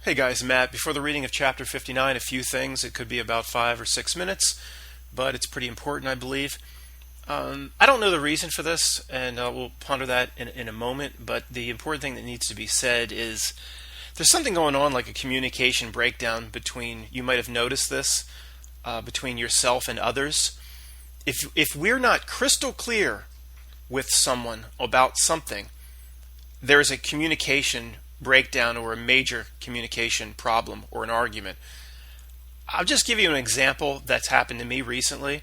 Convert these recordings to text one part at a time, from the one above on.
Hey guys, Matt. Before the reading of chapter 59, a few things. It could be about 5 or 6 minutes, but it's pretty important, I believe. I don't know the reason for this, and we'll ponder that in a moment, but the important thing that needs to be said is there's something going on like a communication breakdown between, you might have noticed this, between yourself and others. If we're not crystal clear with someone about something, there's a communication breakdown or a major communication problem or an argument. I'll just give you an example that's happened to me recently,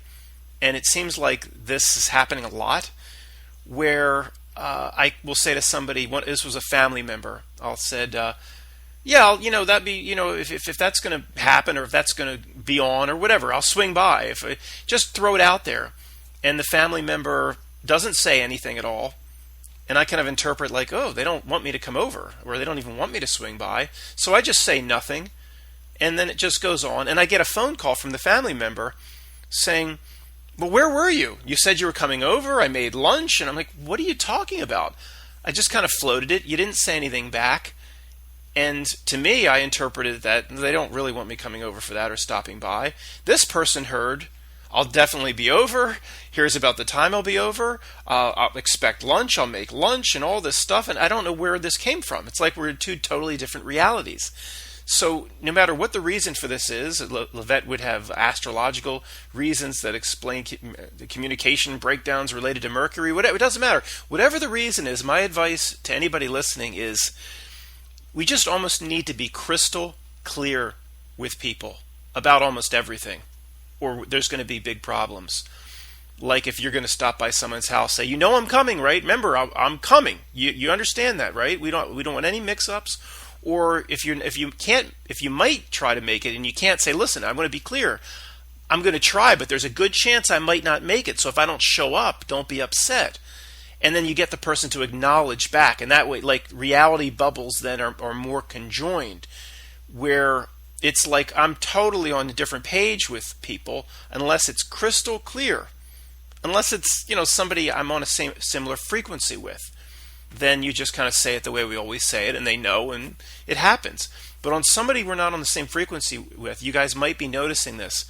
and it seems like this is happening a lot, where I will say to somebody, this was a family member, I'll said, yeah, that'd be, if that's going to happen or if that's going to be on or whatever, I'll swing by. Just throw it out there. And the family member doesn't say anything at all. And I kind of interpret like, oh, they don't want me to come over, or they don't even want me to swing by. So I just say nothing, and then it just goes on. And I get a phone call from the family member saying, well, where were you? You said you were coming over. I made lunch. And I'm like, what are you talking about? I just kind of floated it. You didn't say anything back. And to me, I interpreted that they don't really want me coming over for that or stopping by. This person heard, I'll definitely be over. Here's about the time I'll be over. I'll expect lunch. I'll make lunch and all this stuff. And I don't know where this came from. It's like we're in two totally different realities. So no matter what the reason for this is, Levette would have astrological reasons that explain the communication breakdowns related to Mercury. Whatever, it doesn't matter. Whatever the reason is, my advice to anybody listening is we just almost need to be crystal clear with people about almost everything, or there's going to be big problems. Like if you're going to stop by someone's house, say, I'm coming, right? Remember, I'm coming. You understand that, right? We don't want any mix-ups. Or if you might try to make it and you can't, say, listen, I'm going to be clear. I'm going to try, but there's a good chance I might not make it. So if I don't show up, don't be upset. And then you get the person to acknowledge back, and that way, like, reality bubbles then are more conjoined, where it's like I'm totally on a different page with people unless it's crystal clear. Unless it's, somebody I'm on a similar frequency with. Then you just kind of say it the way we always say it, and they know, and it happens. But on somebody we're not on the same frequency with, you guys might be noticing this.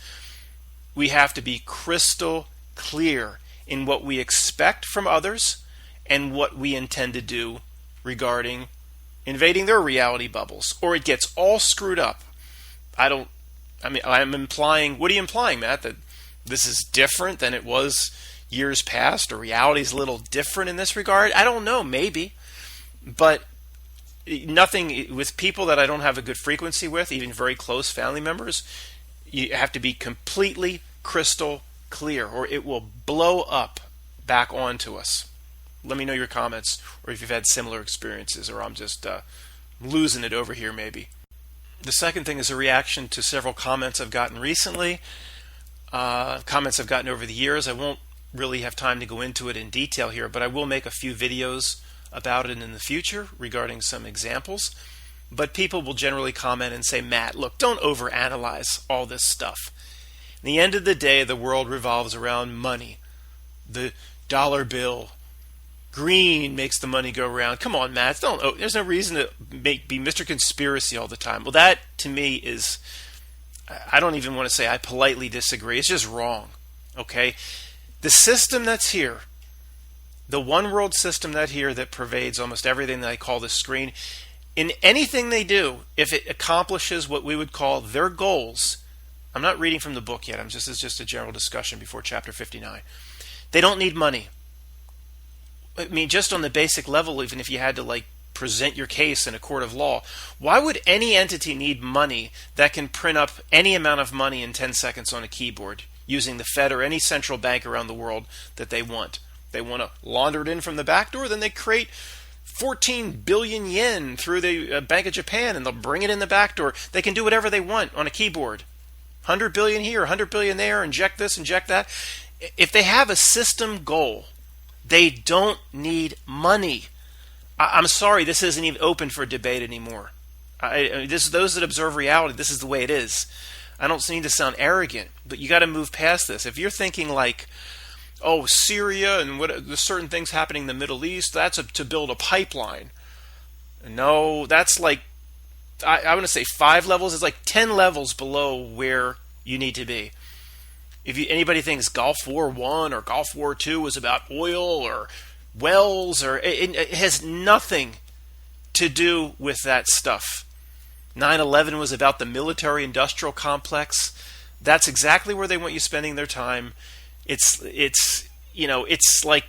We have to be crystal clear in what we expect from others and what we intend to do regarding invading their reality bubbles, or it gets all screwed up. I'm implying, what are you implying, Matt? That this is different than it was years past, or reality is a little different in this regard? I don't know, maybe. But nothing with people that I don't have a good frequency with, even very close family members, you have to be completely crystal clear, or it will blow up back onto us. Let me know your comments, or if you've had similar experiences, or I'm just losing it over here maybe. The second thing is a reaction to several comments I've gotten recently, comments I've gotten over the years. I won't really have time to go into it in detail here, but I will make a few videos about it in the future regarding some examples. But people will generally comment and say, Matt, look, don't overanalyze all this stuff. In the end of the day, the world revolves around money. The dollar bill. Green makes the money go around. Come on, Matt. There's no reason to be Mr. Conspiracy all the time. Well, that to me is, I don't even want to say I politely disagree. It's just wrong. Okay? The system that's here, the one world system that pervades almost everything that I call the screen, in anything they do, if it accomplishes what we would call their goals, I'm not reading from the book yet, this is just a general discussion before chapter 59. They don't need money. I mean, just on the basic level, even if you had to present your case in a court of law, why would any entity need money that can print up any amount of money in 10 seconds on a keyboard using the Fed or any central bank around the world that they want? They want to launder it in from the back door, then they create 14 billion yen through the Bank of Japan, and they'll bring it in the back door. They can do whatever they want on a keyboard. 100 billion here, 100 billion there, inject this, inject that. If they have a system goal, they don't need money. I'm sorry, this isn't even open for debate anymore. Those that observe reality, this is the way it is. I don't need to sound arrogant, but you got to move past this. If you're thinking like, oh, Syria and there's certain things happening in the Middle East, that's to build a pipeline. No, that's like I want to say 5 levels. It's like 10 levels below where you need to be. If anybody thinks Gulf War 1 or Gulf War 2 was about oil or wells, or it has nothing to do with that stuff. 9/11 was about the military-industrial complex. That's exactly where they want you spending their time. It's like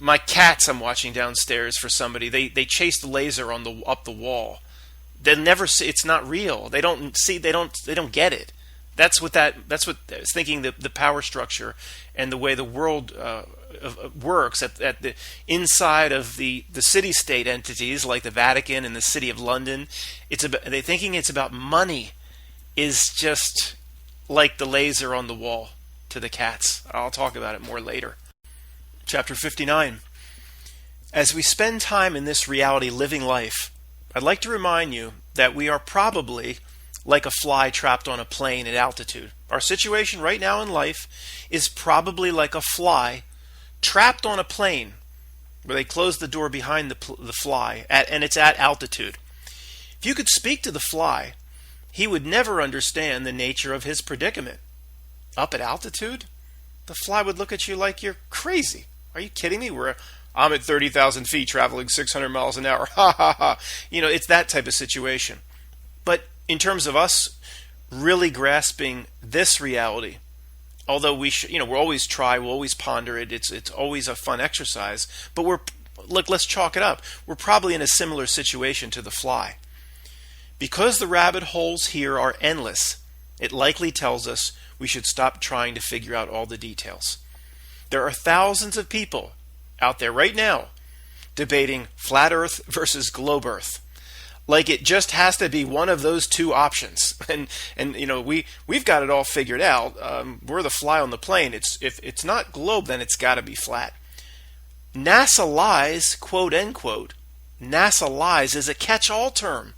my cats I'm watching downstairs for somebody. They chase the laser up the wall. They never see, it's not real. They don't get it. That's what thinking the power structure and the way the world works at the inside of the city-state entities like the Vatican and the City of London. They're thinking it's about money is just like the laser on the wall to the cats. I'll talk about it more later. Chapter 59. As we spend time in this reality living life, I'd like to remind you that we are probably like a fly trapped on a plane at altitude. Our situation right now in life is probably like a fly trapped on a plane where they close the door behind the fly and it's at altitude. If you could speak to the fly, he would never understand the nature of his predicament. Up at altitude? The fly would look at you like you're crazy. Are you kidding me? I'm at 30,000 feet traveling 600 miles an hour. Ha ha ha. It's that type of situation. But in terms of us really grasping this reality, although we'll always try, we'll always ponder it. It's always a fun exercise. But let's chalk it up. We're probably in a similar situation to the fly. Because the rabbit holes here are endless, it likely tells us we should stop trying to figure out all the details. There are thousands of people out there right now debating flat Earth versus globe Earth. Like it just has to be one of those two options. And we've got it all figured out. We're the fly on the plane. If it's not globe, then it's got to be flat. NASA lies, quote unquote. NASA lies is a catch-all term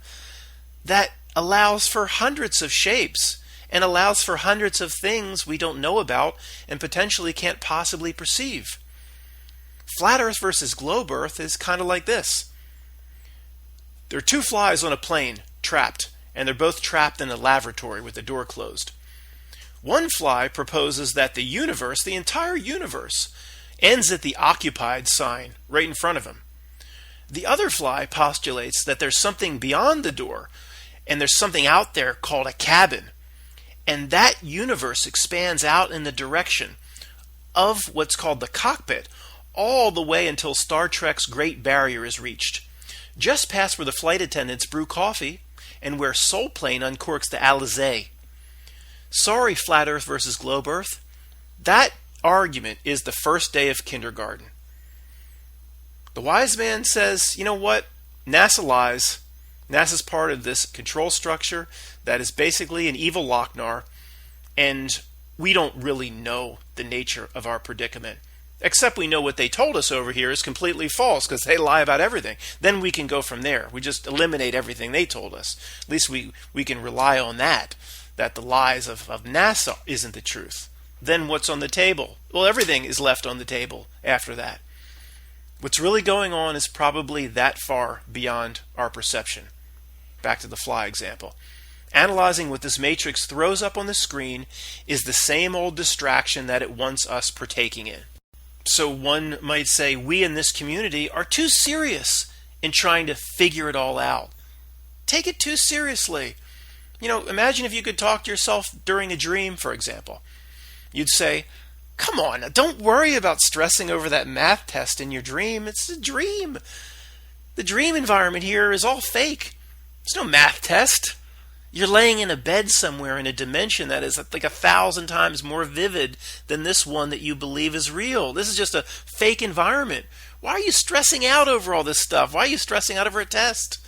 that allows for hundreds of shapes and allows for hundreds of things we don't know about and potentially can't possibly perceive. Flat Earth versus globe Earth is kind of like this. There are two flies on a plane, trapped, and they're both trapped in a lavatory with the door closed. One fly proposes that the universe, the entire universe, ends at the occupied sign right in front of him. The other fly postulates that there's something beyond the door, and there's something out there called a cabin, and that universe expands out in the direction of what's called the cockpit, all the way until Star Trek's Great Barrier is reached, just past where the flight attendants brew coffee and where Soul Plane uncorks the Alizé. Sorry, Flat Earth versus Globe Earth. That argument is the first day of kindergarten. The wise man says, you know what? NASA lies. NASA's part of this control structure that is basically an evil Lochnar, and we don't really know the nature of our predicament. Except we know what they told us over here is completely false because they lie about everything. Then we can go from there. We just eliminate everything they told us. At least we can rely on that the lies of NASA isn't the truth. Then what's on the table? Well, everything is left on the table after that. What's really going on is probably that far beyond our perception. Back to the fly example. Analyzing what this matrix throws up on the screen is the same old distraction that it wants us partaking in. So one might say we in this community are too serious in trying to figure it all out. Take it too seriously. Imagine if you could talk to yourself during a dream, for example. You'd say, come on, don't worry about stressing over that math test in your dream. It's a dream. The dream environment here is all fake. There's no math test. You're laying in a bed somewhere in a dimension that is like 1,000 times more vivid than this one that you believe is real. This is just a fake environment. Why are you stressing out over all this stuff? Why are you stressing out over a test?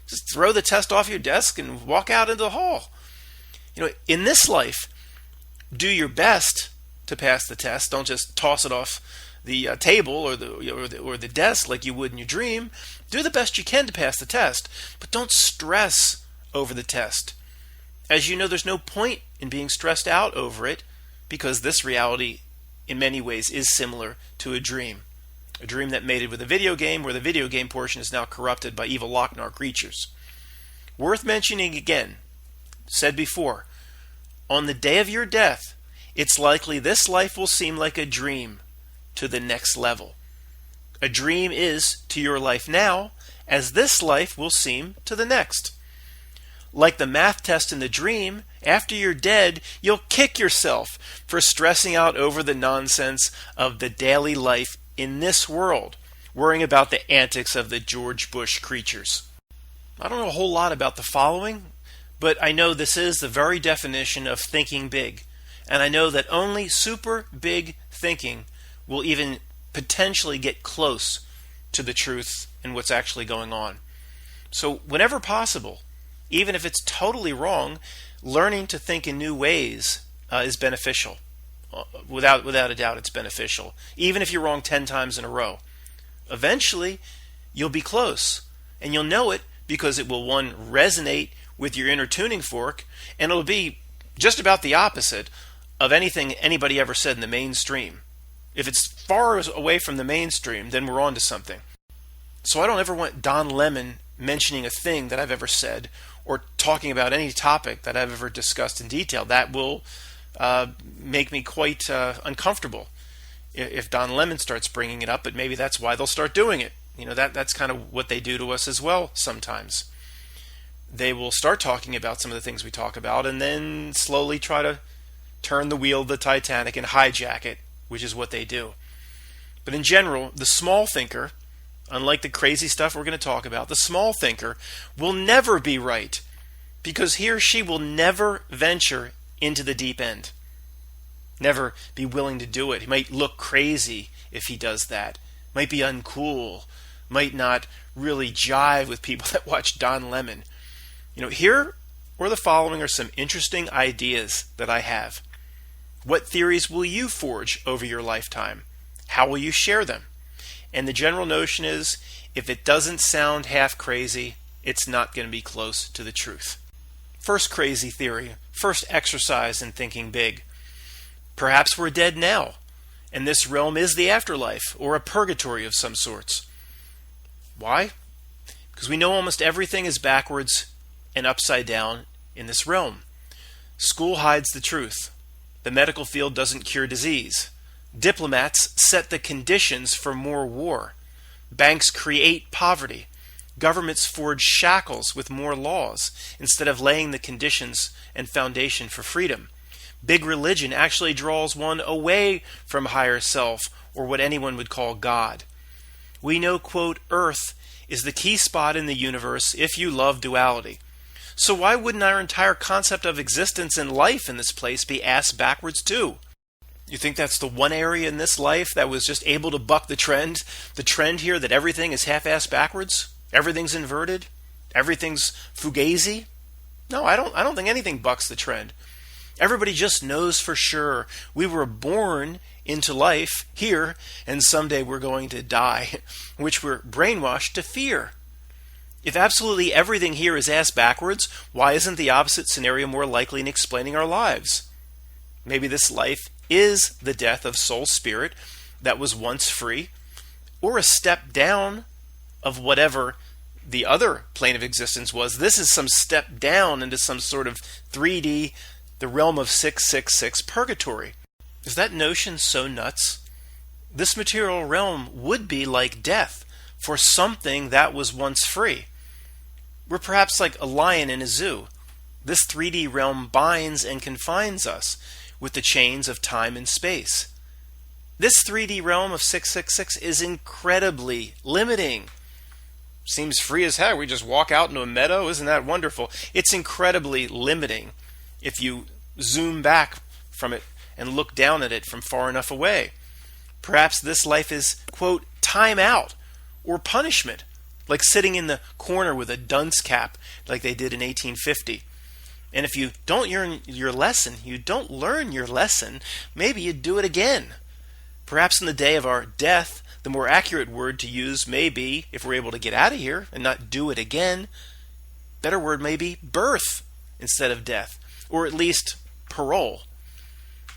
Just throw the test off your desk and walk out into the hall. In this life, do your best to pass the test. Don't just toss it off the table or the desk like you would in your dream. Do the best you can to pass the test, but don't stress over the test. As you know, there's no point in being stressed out over it because this reality in many ways is similar to a dream that mated with a video game where the video game portion is now corrupted by evil Lochnar creatures. Worth mentioning again, said before, on the day of your death, it's likely this life will seem like a dream to the next level. A dream is to your life now, as this life will seem to the next. Like the math test in the dream, after you're dead, you'll kick yourself for stressing out over the nonsense of the daily life in this world, worrying about the antics of the George Bush creatures. I don't know a whole lot about the following, but I know this is the very definition of thinking big. And I know that only super big thinking will even potentially get close to the truth and what's actually going on. So whenever possible, even if it's totally wrong, learning to think in new ways is beneficial. Without a doubt, it's beneficial. Even if you're wrong 10 times in a row. Eventually, you'll be close. And you'll know it because it will, one, resonate with your inner tuning fork, and it'll be just about the opposite of anything anybody ever said in the mainstream. If it's far away from the mainstream, then we're on to something. So I don't ever want Don Lemon mentioning a thing that I've ever said or talking about any topic that I've ever discussed in detail. That will make me quite uncomfortable if Don Lemon starts bringing it up, but maybe that's why they'll start doing it. You know, that's kind of what they do to us as well sometimes. They will start talking about some of the things we talk about and then slowly try to turn the wheel of the Titanic and hijack it, which is what they do. But in general, the small thinker, unlike the crazy stuff we're going to talk about, the small thinker will never be right because he or she will never venture into the deep end. Never be willing to do it. He might look crazy if he does that. Might be uncool. Might not really jive with people that watch Don Lemon. You know, here or the following are some interesting ideas that I have. What theories will you forge over your lifetime? How will you share them? And the general notion is, if it doesn't sound half crazy, it's not going to be close to the truth. First crazy theory, first exercise in thinking big. Perhaps we're dead now, and this realm is the afterlife, or a purgatory of some sorts. Why? Because we know almost everything is backwards and upside down in this realm. School hides the truth. The medical field doesn't cure disease. Diplomats set the conditions for more war. Banks create poverty. Governments forge shackles with more laws instead of laying the conditions and foundation for freedom. Big religion actually draws one away from higher self, or what anyone would call God. We know, quote, Earth is the key spot in the universe if you love duality. So why wouldn't our entire concept of existence and life in this place be ass backwards too? You think that's the one area in this life that was just able to buck the trend here that everything is half-ass backwards? Everything's inverted? Everything's fugazi? No, I don't think anything bucks the trend. Everybody just knows for sure we were born into life here, and someday we're going to die, which we're brainwashed to fear. If absolutely everything here is ass backwards, why isn't the opposite scenario more likely in explaining our lives? Maybe this life is the death of soul spirit that was once free, or a step down of whatever the other plane of existence was. This is some step down into some sort of 3D, the realm of 666 purgatory. Is that notion so nuts? This material realm would be like death for something that was once free. We're perhaps like a lion in a zoo. This 3D realm binds and confines us with the chains of time and space. This 3D realm of 666 is incredibly limiting. Seems free as heck. We just walk out into a meadow. Isn't that wonderful? It's incredibly limiting if you zoom back from it and look down at it from far enough away. Perhaps this life is, quote, time out or punishment, like sitting in the corner with a dunce cap like they did in 1850. And if you don't learn your lesson, maybe you'd do it again. Perhaps in the day of our death, the more accurate word to use may be, if we're able to get out of here and not do it again, better word may be birth instead of death, or at least parole.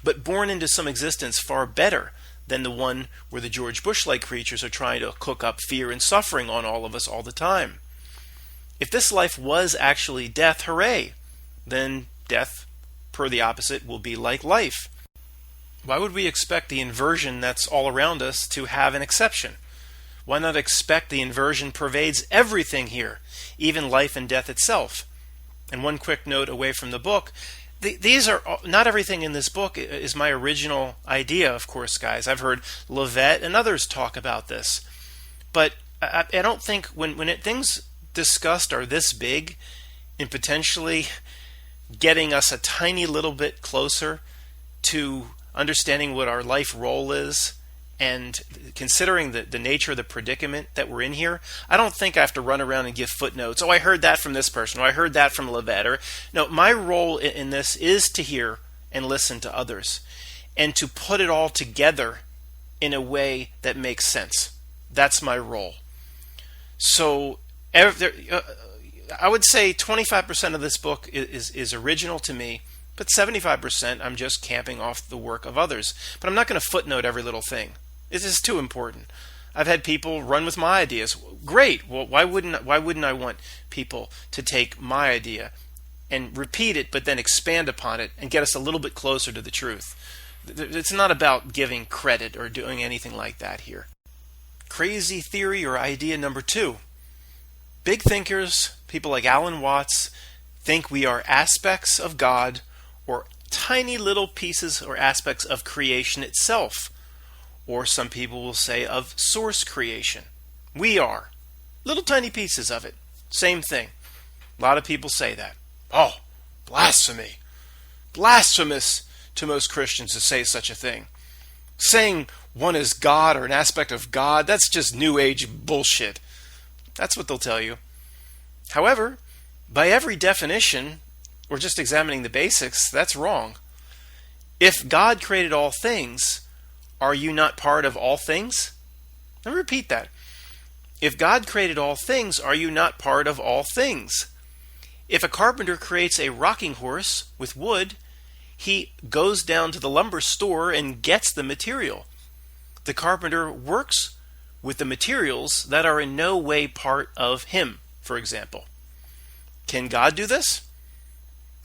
But born into some existence far better than the one where the George Bush-like creatures are trying to cook up fear and suffering on all of us all the time. If this life was actually death, hooray, then death, per the opposite, will be like life. Why would we expect the inversion that's all around us to have an exception? Why not expect the inversion pervades everything here, even life and death itself? And one quick note away from the book, these are not everything in this book is my original idea, of course, guys. I've heard Levette and others talk about this. But I don't think when things discussed are this big and potentially getting us a tiny little bit closer to understanding what our life role is and considering the nature of the predicament that we're in here, I don't think I have to run around and give footnotes. Oh, I heard that from this person. Oh, I heard that from Levette. No, my role in this is to hear and listen to others and to put it all together in a way that makes sense. That's my role. So I would say 25% of this book is original to me, but 75% I'm just camping off the work of others. But I'm not going to footnote every little thing. This is too important. I've had people run with my ideas. Great. Well, why wouldn't I want people to take my idea and repeat it, but then expand upon it and get us a little bit closer to the truth? It's not about giving credit or doing anything like that here. Crazy theory or idea number 2. Big thinkers, people like Alan Watts, think we are aspects of God or tiny little pieces or aspects of creation itself. Or some people will say of source creation. We are. Little tiny pieces of it. Same thing. A lot of people say that. Oh, blasphemy. Blasphemous to most Christians to say such a thing. Saying one is God or an aspect of God, that's just New Age bullshit. That's what they'll tell you. However, by every definition, or just examining the basics, that's wrong. If God created all things, are you not part of all things? Let me repeat that. If God created all things, are you not part of all things? If a carpenter creates a rocking horse with wood, he goes down to the lumber store and gets the material. The carpenter works with the materials that are in no way part of him, for example. Can God do this?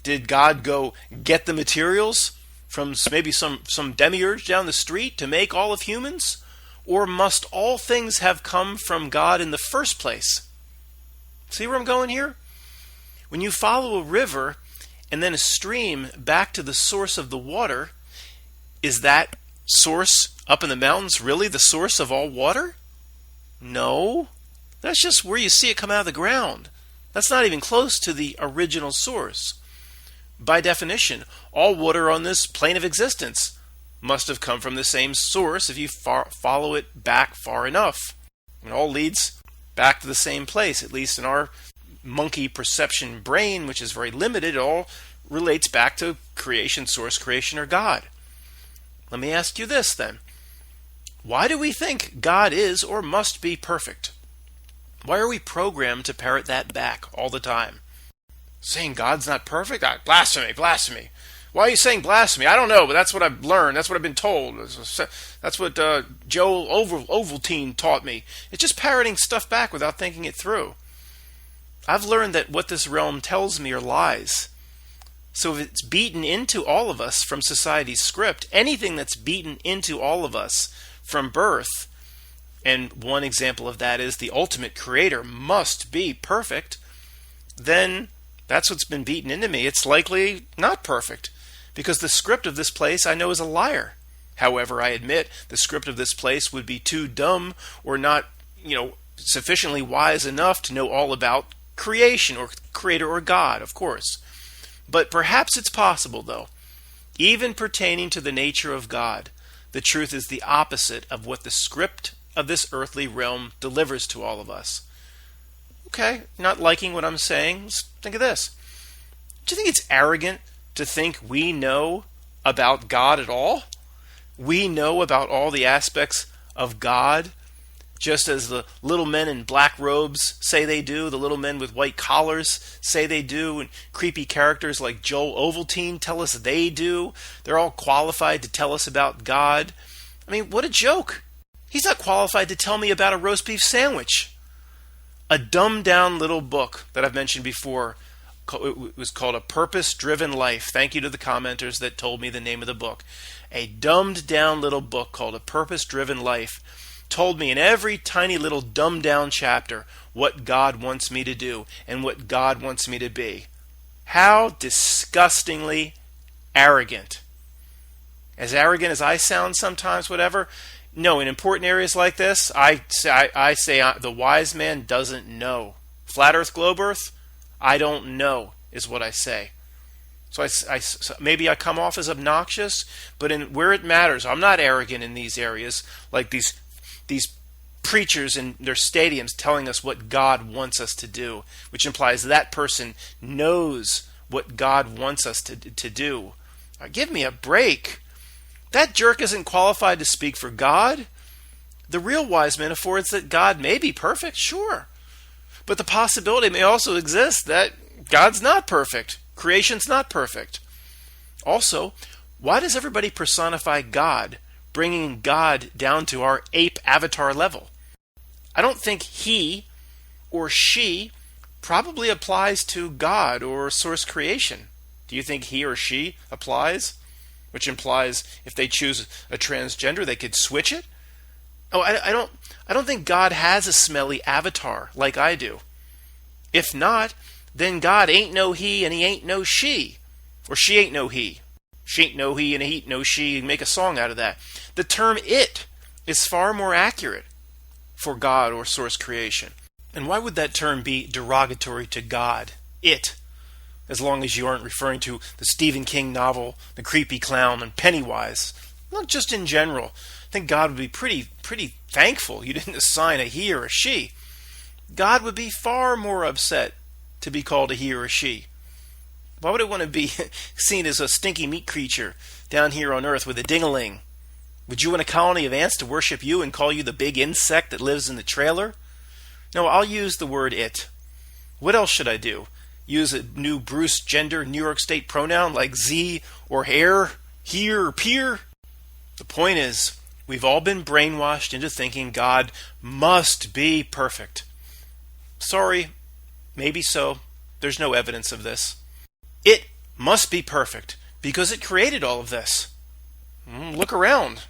Did God go get the materials from maybe some demiurge down the street to make all of humans? Or must all things have come from God in the first place? See where I'm going here? When you follow a river and then a stream back to the source of the water, is that source up in the mountains really the source of all water? No. That's just where you see it come out of the ground. That's not even close to the original source. By definition, all water on this plane of existence must have come from the same source if you follow it back far enough. It all leads back to the same place, at least in our monkey perception brain, which is very limited. It all relates back to creation, source creation, or God. Let me ask you this then. Why do we think God is or must be perfect? Why are we programmed to parrot that back all the time? Saying God's not perfect? Blasphemy, blasphemy. Why are you saying blasphemy? I don't know, but that's what I've learned. That's what I've been told. That's what Joel Ovaltine taught me. It's just parroting stuff back without thinking it through. I've learned that what this realm tells me are lies. So if it's beaten into all of us from society's script, anything that's beaten into all of us from birth, and one example of that is the ultimate creator must be perfect, then that's what's been beaten into me. It's likely not perfect, because the script of this place I know is a liar. However, I admit the script of this place would be too dumb or not, sufficiently wise enough to know all about creation or creator or God, of course. But perhaps it's possible, though. Even pertaining to the nature of God, the truth is the opposite of what the script of this earthly realm delivers to all of us. Okay, not liking what I'm saying? Let's think of this. Do you think it's arrogant to think we know about God at all? We know about all the aspects of God, just as the little men in black robes say they do, the little men with white collars say they do, and creepy characters like Joel Ovaltine tell us they do. They're all qualified to tell us about God. I mean, what a joke. He's not qualified to tell me about a roast beef sandwich. A dumbed down little book that I've mentioned before. It was called A Purpose-Driven Life. Thank you to the commenters that told me the name of the book. A dumbed down little book called A Purpose-Driven Life told me in every tiny little dumbed down chapter what God wants me to do and what God wants me to be. How disgustingly arrogant. As arrogant as I sound sometimes, whatever. No, in important areas like this, I say the wise man doesn't know. Flat Earth, globe Earth, I don't know, is what I say. So maybe I come off as obnoxious, but where it matters, I'm not arrogant in these areas, like these preachers in their stadiums telling us what God wants us to do, which implies that person knows what God wants us to do. Give me a break. That jerk isn't qualified to speak for God. The real wise man affords that God may be perfect, sure. But the possibility may also exist that God's not perfect. Creation's not perfect. Also, why does everybody personify God, bringing God down to our ape avatar level? I don't think he or she probably applies to God or source creation. Do you think he or she applies? Which implies if they choose a transgender, they could switch it? Oh, I don't think God has a smelly avatar like I do. If not, then God ain't no he and he ain't no she. Or she ain't no he. She ain't no he and he ain't no she. Make a song out of that. The term it is far more accurate for God or source creation. And why would that term be derogatory to God? It. As long as you aren't referring to the Stephen King novel, The Creepy Clown, and Pennywise. Not just in general. I think God would be pretty thankful you didn't assign a he or a she. God would be far more upset to be called a he or a she. Why would it want to be seen as a stinky meat creature down here on earth with a ding-a-ling? Would you want a colony of ants to worship you and call you the big insect that lives in the trailer? No, I'll use the word it. What else should I do? Use a new Bruce gender New York State pronoun like Z or hair, he or peer? The point is, we've all been brainwashed into thinking God must be perfect. Sorry, maybe so. There's no evidence of this. It must be perfect because it created all of this. Look around.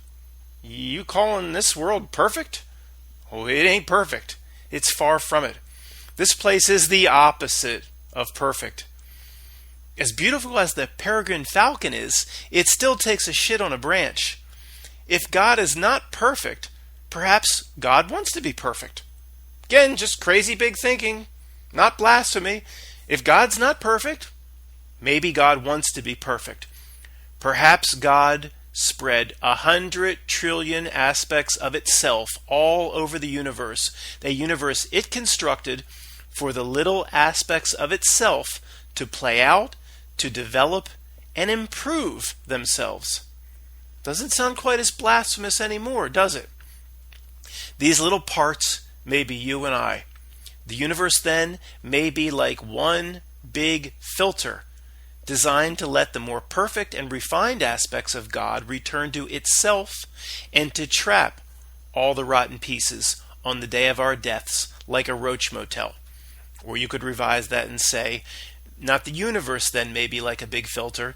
You calling this world perfect? Oh, it ain't perfect. It's far from it. This place is the opposite of perfect. As beautiful as the peregrine falcon is, it still takes a shit on a branch. If God is not perfect, perhaps God wants to be perfect. Again, just crazy big thinking, not blasphemy. If God's not perfect, maybe God wants to be perfect. Perhaps God spread 100 trillion aspects of itself all over the universe it constructed for the little aspects of itself to play out, to develop, and improve themselves. Doesn't sound quite as blasphemous anymore, does it? These little parts may be you and I. The universe then may be like one big filter designed to let the more perfect and refined aspects of God return to itself and to trap all the rotten pieces on the day of our deaths like a Roach Motel. Or you could revise that and say, not the universe then may be like a big filter.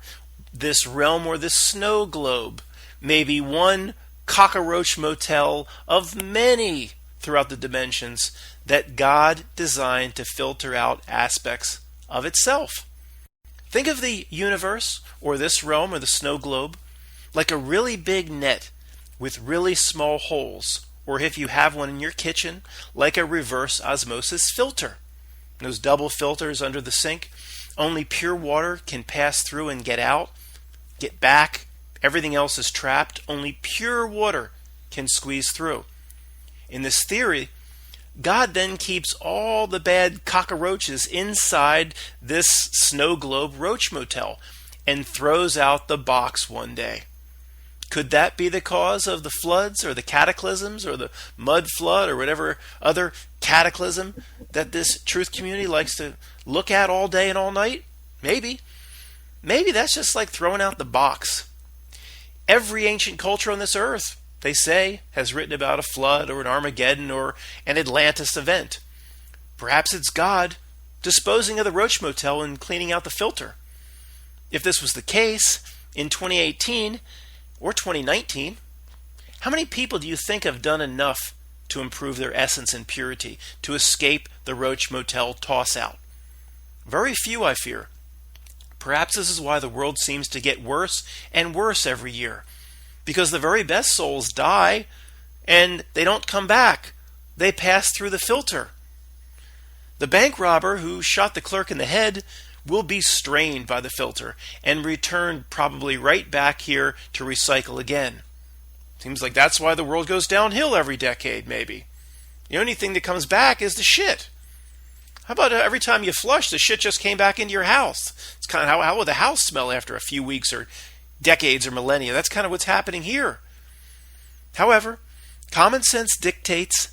This realm or this snow globe may be one cockroach motel of many throughout the dimensions that God designed to filter out aspects of itself. Think of the universe, or this realm, or the snow globe, like a really big net with really small holes, or if you have one in your kitchen, like a reverse osmosis filter. Those double filters under the sink, only pure water can pass through and get out, get back. Everything else is trapped. Only pure water can squeeze through. In this theory, God then keeps all the bad cockroaches inside this snow globe Roach Motel and throws out the box one day. Could that be the cause of the floods or the cataclysms or the mud flood or whatever other cataclysm that this truth community likes to look at all day and all night? Maybe. Maybe that's just like throwing out the box. Every ancient culture on this earth, they say, has written about a flood or an Armageddon or an Atlantis event. Perhaps it's God disposing of the Roach Motel and cleaning out the filter. If this was the case in 2018 or 2019, how many people do you think have done enough to improve their essence and purity, to escape the Roach Motel toss-out? Very few, I fear. Perhaps this is why the world seems to get worse and worse every year, because the very best souls die and they don't come back. They pass through the filter. The bank robber who shot the clerk in the head will be strained by the filter and returned probably right back here to recycle again. Seems like that's why the world goes downhill every decade, maybe. The only thing that comes back is the shit. How about every time you flush, the shit just came back into your house? It's kind of how would the house smell after a few weeks or decades or millennia? That's kind of what's happening here. However, common sense dictates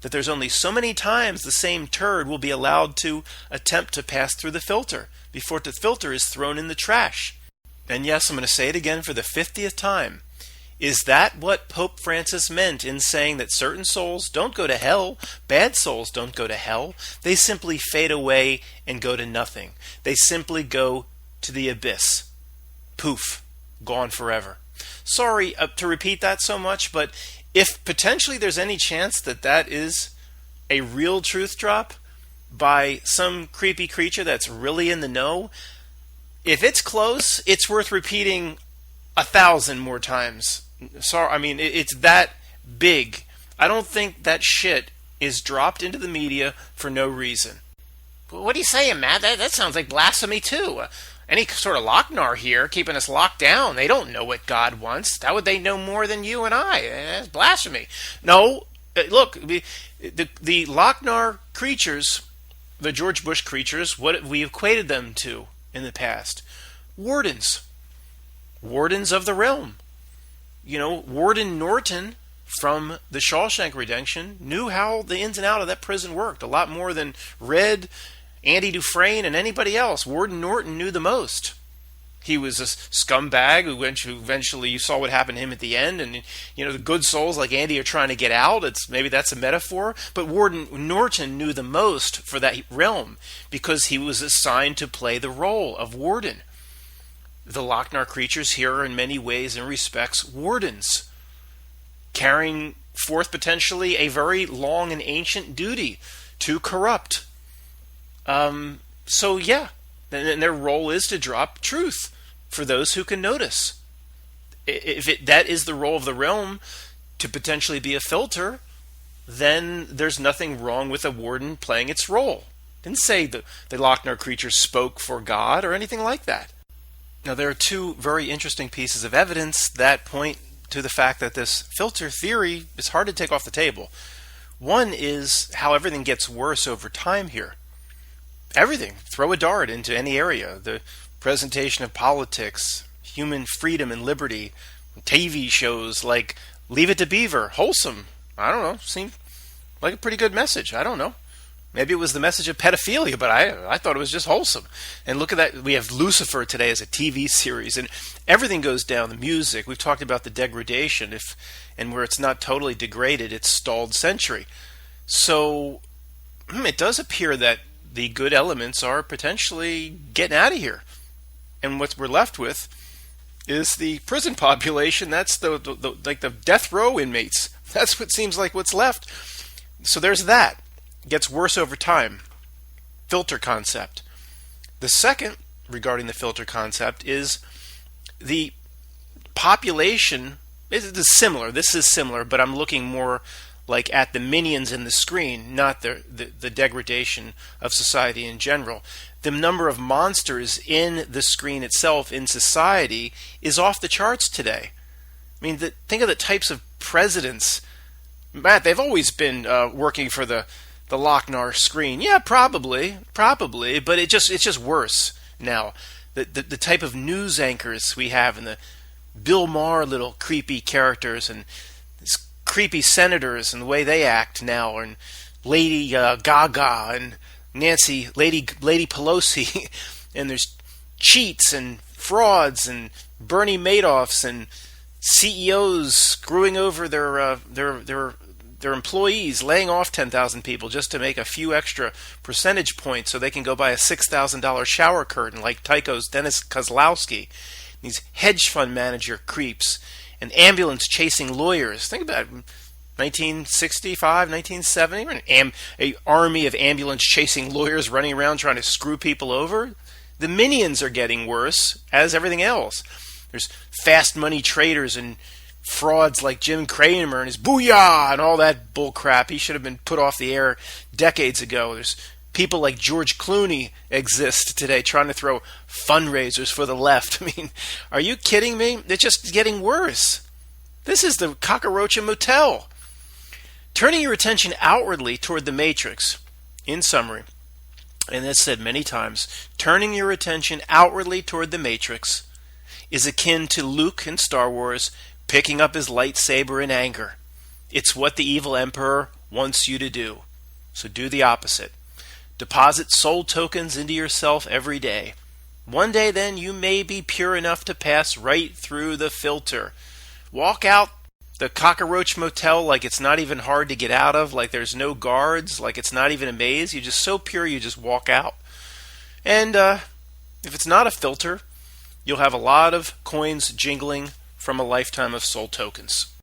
that there's only so many times the same turd will be allowed to attempt to pass through the filter before the filter is thrown in the trash. And yes, I'm going to say it again for the 50th time. Is that what Pope Francis meant in saying that certain souls don't go to hell? Bad souls don't go to hell. They simply fade away and go to nothing. They simply go to the abyss. Poof. Gone forever. Sorry to repeat that so much, but if potentially there's any chance that that is a real truth drop by some creepy creature that's really in the know, if it's close, it's worth repeating 1,000 more times. Sorry, I mean, it's that big. I don't think that shit is dropped into the media for no reason. What are you saying, Matt? That sounds like blasphemy, too. Any sort of Lochnar here keeping us locked down. They don't know what God wants. How would they know more than you and I? That's blasphemy. No, look, the Lochnar creatures, the George Bush creatures, what we equated them to in the past? Wardens. Wardens of the realm. You know, Warden Norton from the Shawshank Redemption knew how the ins and out of that prison worked. A lot more than Red, Andy Dufresne, and anybody else. Warden Norton knew the most. He was a scumbag who eventually you saw what happened to him at the end. And, you know, the good souls like Andy are trying to get out. Maybe that's a metaphor. But Warden Norton knew the most for that realm because he was assigned to play the role of warden. The Lochnar creatures here are in many ways and respects wardens, carrying forth potentially a very long and ancient duty to corrupt. So yeah, and their role is to drop truth for those who can notice. If that is the role of the realm, to potentially be a filter, then there's nothing wrong with a warden playing its role. Didn't say the Lochnar creatures spoke for God or anything like that. Now, there are two very interesting pieces of evidence that point to the fact that this filter theory is hard to take off the table. One is how everything gets worse over time here. Everything. Throw a dart into any area. The presentation of politics, human freedom and liberty, TV shows like Leave It to Beaver, wholesome. I don't know. Seemed like a pretty good message. I don't know. Maybe it was the message of pedophilia, but I thought it was just wholesome. And look at that. We have Lucifer today as a TV series, and everything goes down. The music. We've talked about the degradation. And where it's not totally degraded, it's stalled century. So it does appear that the good elements are potentially getting out of here. And what we're left with is the prison population. That's the death row inmates. That's what seems like what's left. So there's that. Gets worse over time. Filter concept. The second, regarding the filter concept, is the population. This is similar. This is similar, but I'm looking more like at the minions in the screen, not the degradation of society in general. The number of monsters in the screen itself in society is off the charts today. I mean, think of the types of presidents. Matt, they've always been working for the Lochnar screen. Yeah, probably, but it's just worse now. The type of news anchors we have and the Bill Maher little creepy characters and these creepy senators and the way they act now, and Lady Gaga and Lady Pelosi, and there's cheats and frauds and Bernie Madoffs and CEOs screwing over their their employees laying off 10,000 people just to make a few extra percentage points so they can go buy a $6,000 shower curtain like Tycho's Dennis Kozlowski. These hedge fund manager creeps and ambulance chasing lawyers. Think about it. 1965, 1970, an army of ambulance chasing lawyers running around trying to screw people over. The minions are getting worse, as everything else. There's fast money traders and frauds like Jim Cramer and his booyah and all that bull crap. He should have been put off the air decades ago. There's people like George Clooney exist today trying to throw fundraisers for the left. I mean, are you kidding me? It's just getting worse. This is the Roach Motel. Turning your attention outwardly toward the matrix, in summary, and that's said many times, turning your attention outwardly toward the matrix is akin to Luke in Star Wars picking up his lightsaber in anger. It's what the evil emperor wants you to do. So do the opposite. Deposit soul tokens into yourself every day. One day then you may be pure enough to pass right through the filter. Walk out the Roach Motel like it's not even hard to get out of, like there's no guards, like it's not even a maze. You're just so pure you just walk out. And if it's not a filter, you'll have a lot of coins jingling from a lifetime of soul tokens.